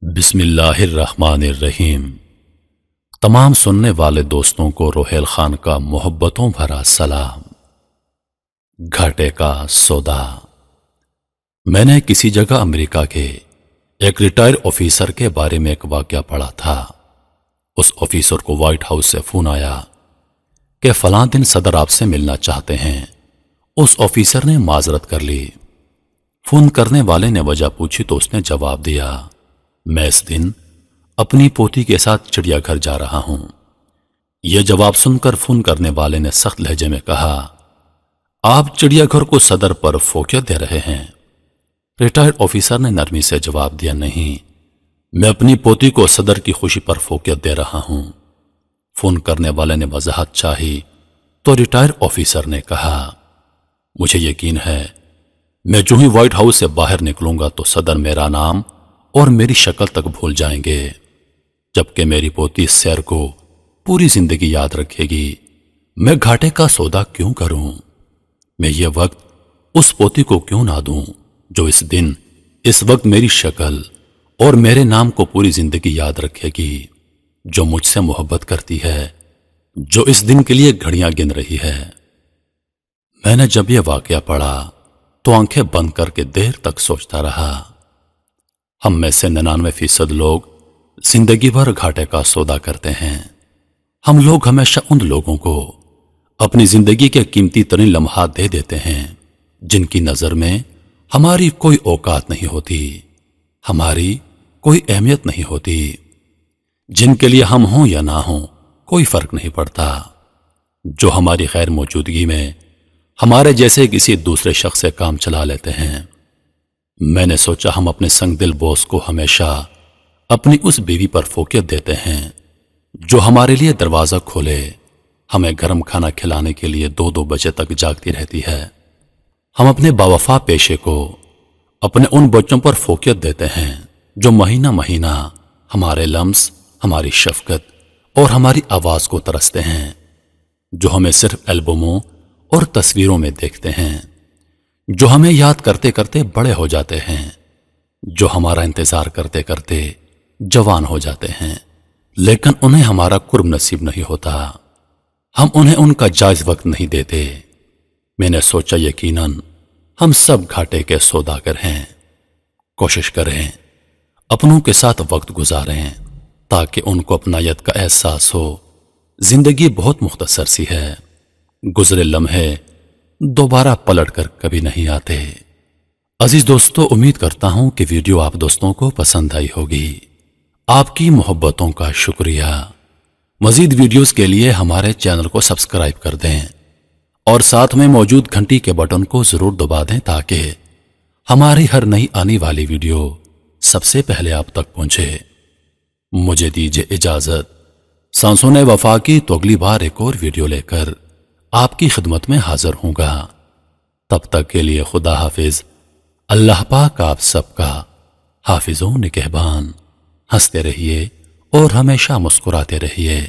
بسم اللہ الرحمن الرحیم۔ تمام سننے والے دوستوں کو روحیل خان کا محبتوں بھرا سلام۔ گھاٹے کا سودا۔ میں نے کسی جگہ امریکہ کے ایک ریٹائر آفیسر کے بارے میں ایک واقعہ پڑھا تھا۔ اس آفیسر کو وائٹ ہاؤس سے فون آیا کہ فلاں دن صدر آپ سے ملنا چاہتے ہیں۔ اس آفیسر نے معذرت کر لی۔ فون کرنے والے نے وجہ پوچھی تو اس نے جواب دیا، میں اس دن اپنی پوتی کے ساتھ چڑیا گھر جا رہا ہوں۔ یہ جواب سن کر فون کرنے والے نے سخت لہجے میں کہا، آپ چڑیا گھر کو صدر پر فوقیت دے رہے ہیں؟ ریٹائرڈ آفیسر نے نرمی سے جواب دیا، نہیں، میں اپنی پوتی کو صدر کی خوشی پر فوقیت دے رہا ہوں۔ فون کرنے والے نے وضاحت چاہی تو ریٹائرڈ آفیسر نے کہا، مجھے یقین ہے میں جو ہی وائٹ ہاؤس سے باہر نکلوں گا تو صدر میرا نام اور میری شکل تک بھول جائیں گے، جبکہ میری پوتی اس سیر کو پوری زندگی یاد رکھے گی۔ میں گھاٹے کا سودا کیوں کروں؟ میں یہ وقت اس پوتی کو کیوں نہ دوں جو اس دن اس وقت میری شکل اور میرے نام کو پوری زندگی یاد رکھے گی، جو مجھ سے محبت کرتی ہے، جو اس دن کے لیے گھڑیاں گن رہی ہے۔ میں نے جب یہ واقعہ پڑھا تو آنکھیں بند کر کے دیر تک سوچتا رہا۔ ہم میں سے 99% لوگ زندگی بھر گھاٹے کا سودا کرتے ہیں۔ ہم لوگ ہمیشہ ان لوگوں کو اپنی زندگی کے قیمتی ترین لمحات دے دیتے ہیں جن کی نظر میں ہماری کوئی اوقات نہیں ہوتی، ہماری کوئی اہمیت نہیں ہوتی، جن کے لیے ہم ہوں یا نہ ہوں کوئی فرق نہیں پڑتا، جو ہماری غیر موجودگی میں ہمارے جیسے کسی دوسرے شخص سے کام چلا لیتے ہیں۔ میں نے سوچا ہم اپنے سنگ دل بوس کو ہمیشہ اپنی اس بیوی پر فوقیت دیتے ہیں جو ہمارے لیے دروازہ کھولے، ہمیں گرم کھانا کھلانے کے لیے 2 بجے تک جاگتی رہتی ہے۔ ہم اپنے باوفا پیشے کو اپنے ان بچوں پر فوقیت دیتے ہیں جو مہینہ مہینہ ہمارے لمس، ہماری شفقت اور ہماری آواز کو ترستے ہیں، جو ہمیں صرف البموں اور تصویروں میں دیکھتے ہیں، جو ہمیں یاد کرتے کرتے بڑے ہو جاتے ہیں، جو ہمارا انتظار کرتے کرتے جوان ہو جاتے ہیں، لیکن انہیں ہمارا قرب نصیب نہیں ہوتا، ہم انہیں ان کا جائز وقت نہیں دیتے۔ میں نے سوچا یقیناً ہم سب گھاٹے کے سوداگر ہیں۔ کوشش کریں اپنوں کے ساتھ وقت گزاریں تاکہ ان کو اپنائیت کا احساس ہو۔ زندگی بہت مختصر سی ہے، گزرے لمحے دوبارہ پلٹ کر کبھی نہیں آتے۔ عزیز دوستو، امید کرتا ہوں کہ ویڈیو آپ دوستوں کو پسند آئی ہوگی۔ آپ کی محبتوں کا شکریہ۔ مزید ویڈیوز کے لیے ہمارے چینل کو سبسکرائب کر دیں اور ساتھ میں موجود گھنٹی کے بٹن کو ضرور دبا دیں تاکہ ہماری ہر نئی آنے والی ویڈیو سب سے پہلے آپ تک پہنچے۔ مجھے دیجیے اجازت، سانسوں نے وفا کی تو اگلی بار ایک اور ویڈیو لے کر آپ کی خدمت میں حاضر ہوں گا۔ تب تک کے لیے خدا حافظ۔ اللہ پاک آپ سب کا حافظ و نگہبان۔ ہنستے رہیے اور ہمیشہ مسکراتے رہیے۔